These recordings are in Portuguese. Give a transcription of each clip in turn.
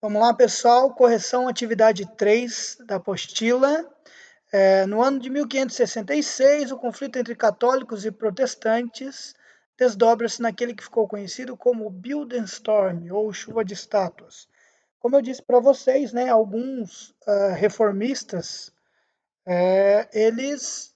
Vamos lá, pessoal. Correção atividade 3 da apostila. No ano de 1566, o conflito entre católicos e protestantes desdobra-se naquele que ficou conhecido como Bildenstorm, ou chuva de estátuas. Como eu disse para vocês, né, alguns reformistas, eles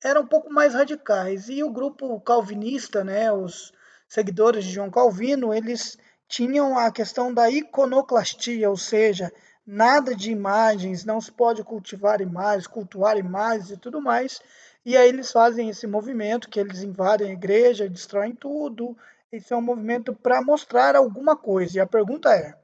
eram um pouco mais radicais. E o grupo calvinista, né, os seguidores de João Calvino, eles tinham a questão da iconoclastia, ou seja, nada de imagens, não se pode cultuar imagens e tudo mais. E aí eles fazem esse movimento que eles invadem a igreja, destroem tudo. Esse é um movimento para mostrar alguma coisa. E a pergunta é: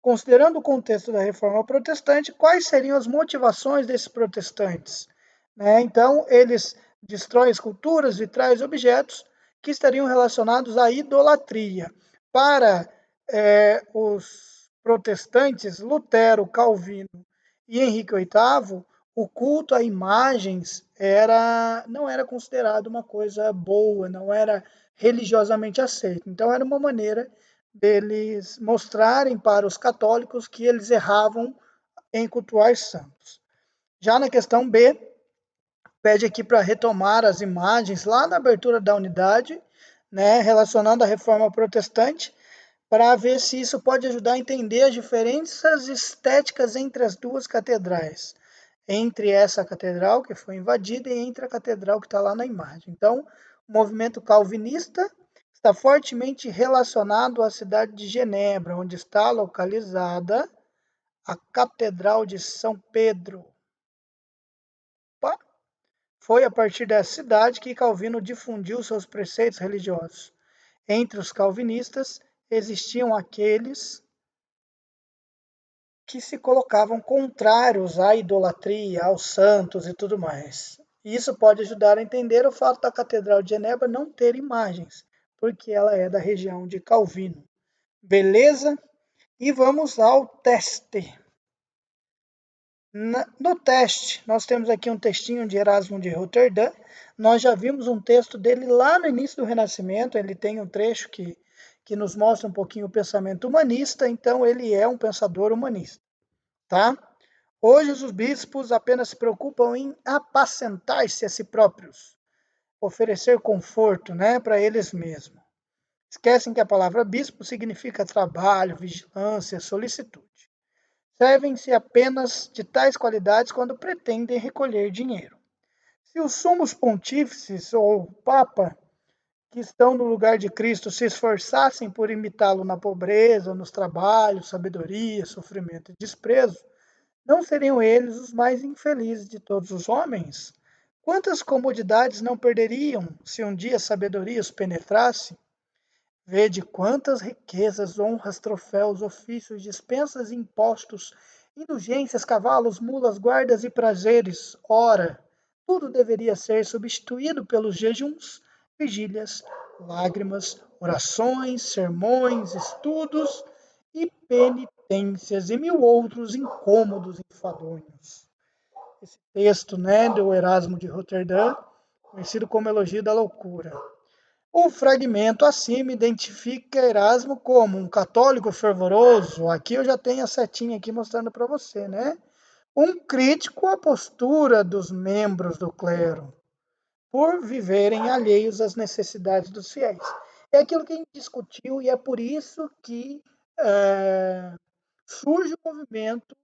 considerando o contexto da reforma protestante, quais seriam as motivações desses protestantes? Né? Então, eles destroem esculturas, vitrais, objetos que estariam relacionados à idolatria. Para os protestantes, Lutero, Calvino e Henrique VIII, o culto a imagens não era considerado uma coisa boa, não era religiosamente aceito. Então, era uma maneira deles mostrarem para os católicos que eles erravam em cultuar santos. Já na questão B, pede aqui para retomar as imagens lá na abertura da unidade, né, relacionando a reforma protestante, para ver se isso pode ajudar a entender as diferenças estéticas entre as duas catedrais, entre essa catedral que foi invadida e entre a catedral que está lá na imagem. Então, o movimento calvinista está fortemente relacionado à cidade de Genebra, onde está localizada a Catedral de São Pedro. Foi a partir dessa cidade que Calvino difundiu seus preceitos religiosos. Entre os calvinistas existiam aqueles que se colocavam contrários à idolatria, aos santos e tudo mais. Isso pode ajudar a entender o fato da Catedral de Genebra não ter imagens, porque ela é da região de Calvino. Beleza? E vamos ao teste. No teste, nós temos aqui um textinho de Erasmo de Roterdã. Nós já vimos um texto dele lá no início do Renascimento. Ele tem um trecho que nos mostra um pouquinho o pensamento humanista, então ele é um pensador humanista. Tá? Hoje os bispos apenas se preocupam em apacentar-se a si próprios, oferecer conforto, né, para eles mesmos. Esquecem que a palavra bispo significa trabalho, vigilância, solicitude. Servem-se apenas de tais qualidades quando pretendem recolher dinheiro. Se os sumos pontífices ou o Papa, que estão no lugar de Cristo, se esforçassem por imitá-lo na pobreza, nos trabalhos, sabedoria, sofrimento e desprezo, não seriam eles os mais infelizes de todos os homens? Quantas comodidades não perderiam se um dia a sabedoria os penetrasse? Vede quantas riquezas, honras, troféus, ofícios, dispensas e impostos, indulgências, cavalos, mulas, guardas e prazeres. Ora, tudo deveria ser substituído pelos jejuns, vigílias, lágrimas, orações, sermões, estudos e penitências e mil outros incômodos e enfadonhos. Esse texto, né, do Erasmo de Roterdã, conhecido como Elogio da Loucura. O fragmento acima identifica Erasmo como um católico fervoroso. Aqui eu já tenho a setinha aqui mostrando para você, né? Um crítico à postura dos membros do clero, por viverem alheios às necessidades dos fiéis. É aquilo que a gente discutiu e é por isso que surge o movimento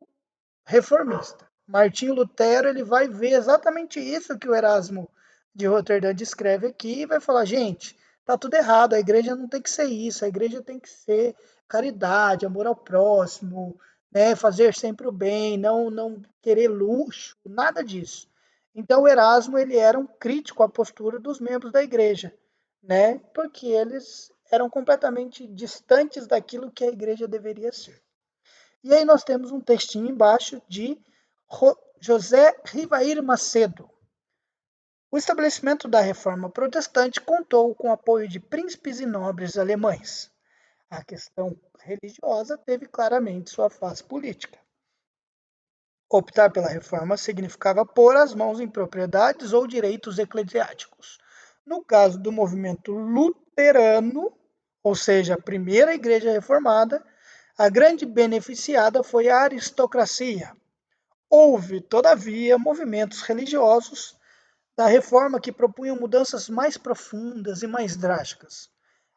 reformista. Martinho Lutero ele vai ver exatamente isso que o Erasmo de Roterdã descreve aqui e vai falar, gente, tá tudo errado, a igreja não tem que ser isso, a igreja tem que ser caridade, amor ao próximo, né, fazer sempre o bem, não querer luxo, nada disso. Então o Erasmo ele era um crítico à postura dos membros da igreja, né, porque eles eram completamente distantes daquilo que a igreja deveria ser. E aí nós temos um textinho embaixo de José Rivair Macedo. O estabelecimento da reforma protestante contou com o apoio de príncipes e nobres alemães. A questão religiosa teve claramente sua face política. Optar pela reforma significava pôr as mãos em propriedades ou direitos eclesiásticos. No caso do movimento luterano, ou seja, a primeira igreja reformada, A grande beneficiada foi a aristocracia. Houve, todavia, movimentos religiosos da reforma que propunham mudanças mais profundas e mais drásticas.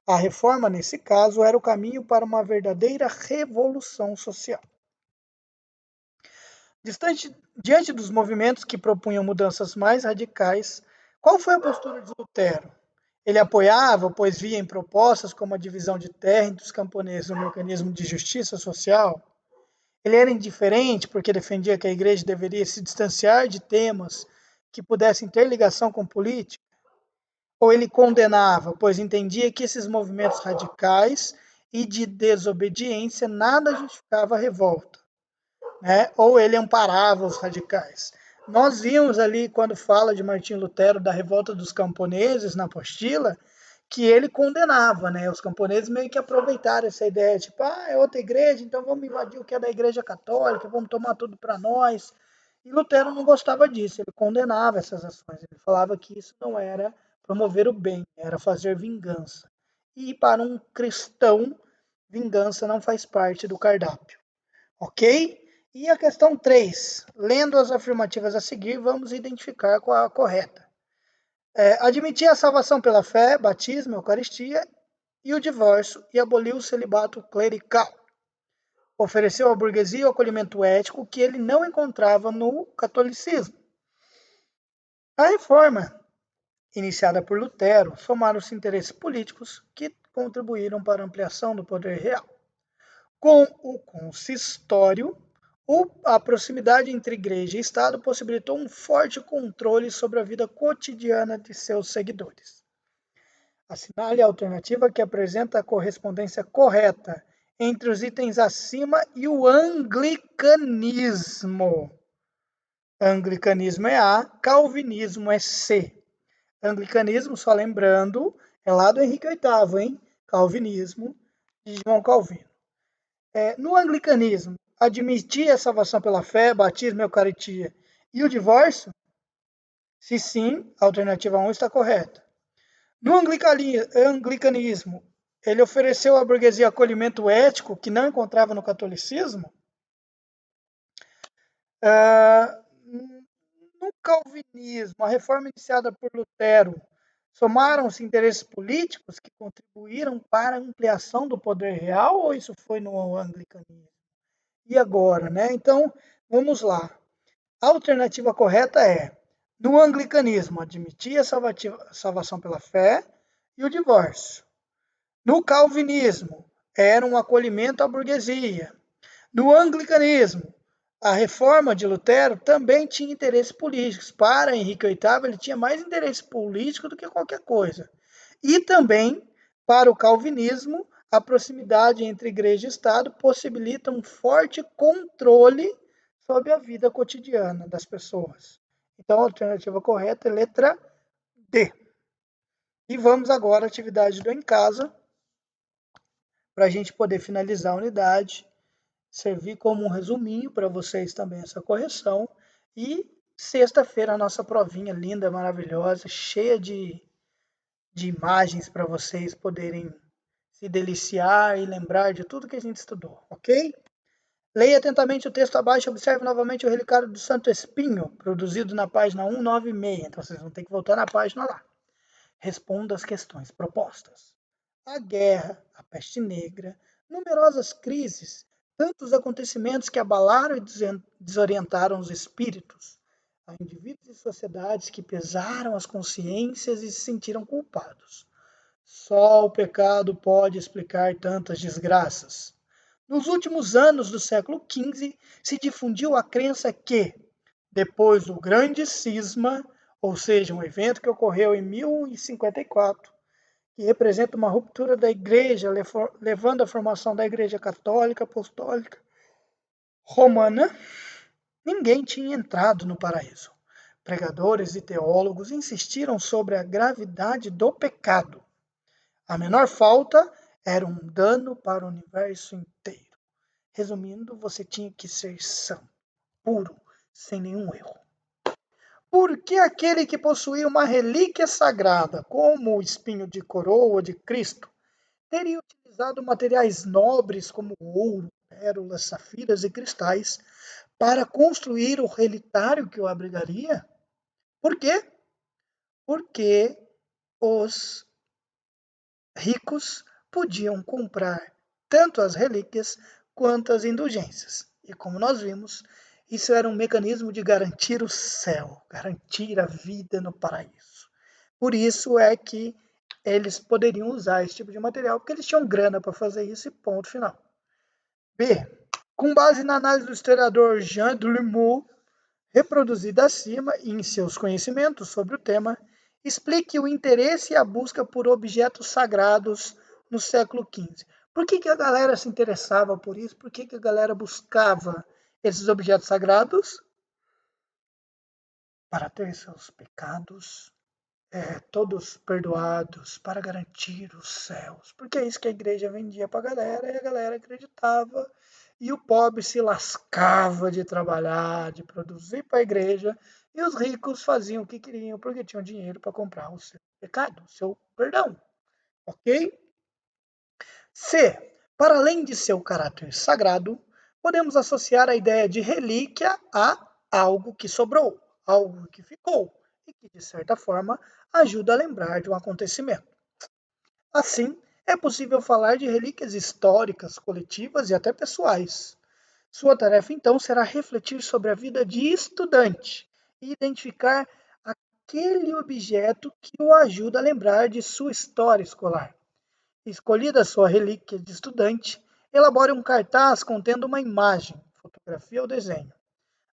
A reforma, nesse caso, era o caminho para uma verdadeira revolução social. Diante dos movimentos que propunham mudanças mais radicais, qual foi a postura de Lutero? Ele apoiava, pois via em propostas como a divisão de terra entre os camponeses um mecanismo de justiça social? Ele era indiferente porque defendia que a igreja deveria se distanciar de temas que pudessem ter ligação com política? Ou ele condenava, pois entendia que esses movimentos radicais e de desobediência nada justificava a revolta, né? Ou ele amparava os radicais? Nós vimos ali, quando fala de Martim Lutero, da revolta dos camponeses na apostila, que ele condenava, né? Os camponeses meio que aproveitaram essa ideia, tipo, é outra igreja, então vamos invadir o que é da igreja católica, vamos tomar tudo para nós. E Lutero não gostava disso, ele condenava essas ações, ele falava que isso não era promover o bem, era fazer vingança. E para um cristão, vingança não faz parte do cardápio, ok? E a questão 3, lendo as afirmativas a seguir, vamos identificar qual a correta. Admitia a salvação pela fé, batismo, eucaristia e o divórcio e aboliu o celibato clerical. Ofereceu à burguesia o acolhimento ético que ele não encontrava no catolicismo. A reforma, iniciada por Lutero, somaram-se interesses políticos que contribuíram para a ampliação do poder real. Com o consistório, a proximidade entre igreja e Estado possibilitou um forte controle sobre a vida cotidiana de seus seguidores. Assinale a alternativa que apresenta a correspondência correta entre os itens acima e o anglicanismo. Anglicanismo é A, calvinismo é C. Anglicanismo, só lembrando, é lá do Henrique VIII, hein? Calvinismo, de João Calvino. No anglicanismo, admitia a salvação pela fé, batismo, eucaristia e o divórcio? Se sim, a alternativa 1 está correta. No anglicanismo, ele ofereceu à burguesia acolhimento ético que não encontrava no catolicismo? No calvinismo, a reforma iniciada por Lutero, somaram-se interesses políticos que contribuíram para a ampliação do poder real ou isso foi no anglicanismo? E agora, né? Então, vamos lá. A alternativa correta é: no anglicanismo, admitia a salvação pela fé e o divórcio. No calvinismo, era um acolhimento à burguesia. No anglicanismo, a reforma de Lutero também tinha interesses políticos. Para Henrique VIII, ele tinha mais interesse político do que qualquer coisa. E também, para o calvinismo, a proximidade entre igreja e Estado possibilita um forte controle sobre a vida cotidiana das pessoas. Então, a alternativa correta é letra D. E vamos agora à atividade do em casa, para a gente poder finalizar a unidade, servir como um resuminho para vocês também essa correção. E sexta-feira a nossa provinha linda, maravilhosa, cheia de imagens para vocês poderem se deliciar e lembrar de tudo que a gente estudou, ok? Leia atentamente o texto abaixo e observe novamente o relicário do Santo Espinho, produzido na página 196. Então vocês vão ter que voltar na página lá. Responda as questões propostas. A guerra, a peste negra, numerosas crises, tantos acontecimentos que abalaram e desorientaram os espíritos. Há indivíduos e sociedades que pesaram as consciências e se sentiram culpados. Só o pecado pode explicar tantas desgraças. Nos últimos anos do século XV, se difundiu a crença que, depois do grande cisma, ou seja, um evento que ocorreu em 1054, que representa uma ruptura da Igreja, levando à formação da Igreja Católica Apostólica Romana, ninguém tinha entrado no paraíso. Pregadores e teólogos insistiram sobre a gravidade do pecado. A menor falta era um dano para o universo inteiro. Resumindo, você tinha que ser santo, puro, sem nenhum erro. Por que aquele que possuía uma relíquia sagrada, como o espinho de coroa de Cristo, teria utilizado utilizado materiais nobres como ouro, pérolas, safiras e cristais para construir o relitário que o abrigaria? Por quê? Porque os ricos podiam comprar tanto as relíquias quanto as indulgências. E como nós vimos, isso era um mecanismo de garantir o céu, garantir a vida no paraíso. Por isso é que eles poderiam usar esse tipo de material, porque eles tinham grana para fazer isso e ponto final. B. Com base na análise do historiador Jean Delumeau, reproduzida acima e em seus conhecimentos sobre o tema, explique o interesse e a busca por objetos sagrados no século XV. Por que a galera se interessava por isso? Por que a galera buscava esses objetos sagrados? Para ter seus pecados todos perdoados, para garantir os céus. Porque é isso que a igreja vendia para a galera e a galera acreditava. E o pobre se lascava de trabalhar, de produzir para a igreja, e os ricos faziam o que queriam porque tinham dinheiro para comprar o seu pecado, o seu perdão. Ok? C. Para além de seu caráter sagrado, podemos associar a ideia de relíquia a algo que sobrou, algo que ficou, e que, de certa forma, ajuda a lembrar de um acontecimento. Assim, é possível falar de relíquias históricas, coletivas e até pessoais. Sua tarefa, então, será refletir sobre a vida de estudante e identificar aquele objeto que o ajuda a lembrar de sua história escolar. Escolhida sua relíquia de estudante, elabore um cartaz contendo uma imagem, fotografia ou desenho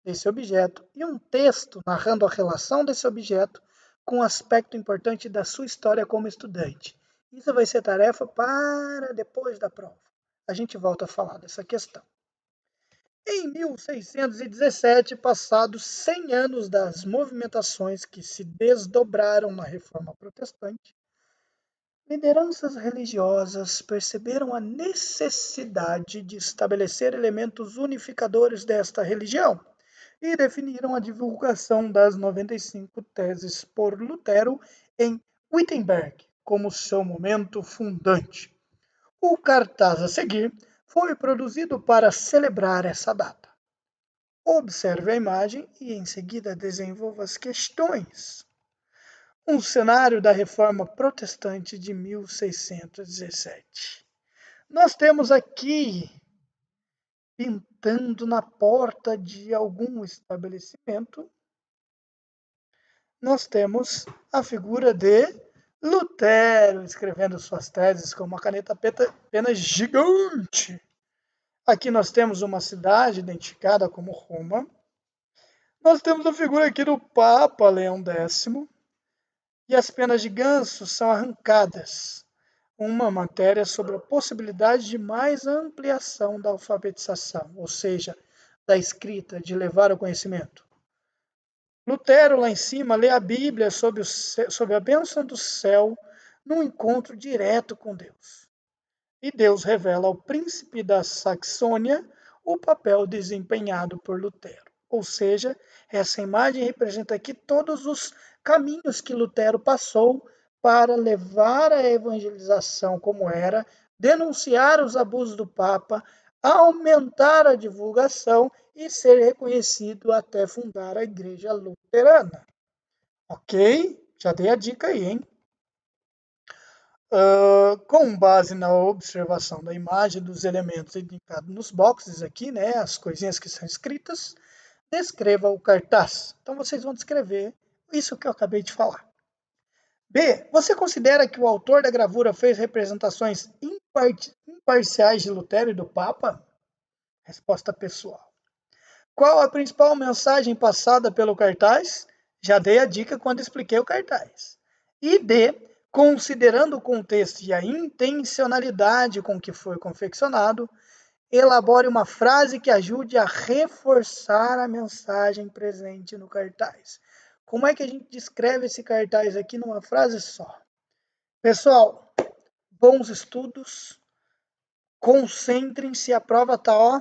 desse objeto e um texto narrando a relação desse objeto com um aspecto importante da sua história como estudante. Isso vai ser tarefa para depois da prova. A gente volta a falar dessa questão. Em 1617, passados 100 anos das movimentações que se desdobraram na Reforma Protestante, lideranças religiosas perceberam a necessidade de estabelecer elementos unificadores desta religião e definiram a divulgação das 95 teses por Lutero em Wittenberg como seu momento fundante. O cartaz a seguir foi produzido para celebrar essa data. Observe a imagem e em seguida desenvolva as questões. Um cenário da Reforma Protestante de 1617. Nós temos aqui, pintando na porta de algum estabelecimento, nós temos a figura de Lutero escrevendo suas teses com uma caneta pena gigante. Aqui nós temos uma cidade identificada como Roma. Nós temos a figura aqui do Papa Leão X. E as penas de ganso são arrancadas. Uma matéria sobre a possibilidade de mais ampliação da alfabetização, ou seja, da escrita, de levar ao conhecimento. Lutero, lá em cima, lê a Bíblia sob a bênção do céu, num encontro direto com Deus. E Deus revela ao príncipe da Saxônia o papel desempenhado por Lutero. Ou seja, essa imagem representa aqui todos os caminhos que Lutero passou para levar a evangelização como era, denunciar os abusos do Papa, aumentar a divulgação e ser reconhecido até fundar a Igreja Luterana. Ok? Já dei a dica aí, hein? Com base na observação da imagem dos elementos indicados nos boxes aqui, né, as coisinhas que são escritas, descreva o cartaz. Então vocês vão descrever isso que eu acabei de falar. B. Você considera que o autor da gravura fez representações imparciais de Lutero e do Papa? Resposta pessoal. Qual a principal mensagem passada pelo cartaz? Já dei a dica quando expliquei o cartaz. E D. Considerando o contexto e a intencionalidade com que foi confeccionado, elabore uma frase que ajude a reforçar a mensagem presente no cartaz. Como é que a gente descreve esse cartaz aqui numa frase só? Pessoal, bons estudos, concentrem-se, a prova tá, ó,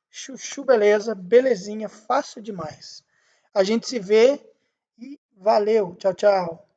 chuchu, beleza, belezinha, fácil demais. A gente se vê e valeu, tchau, tchau.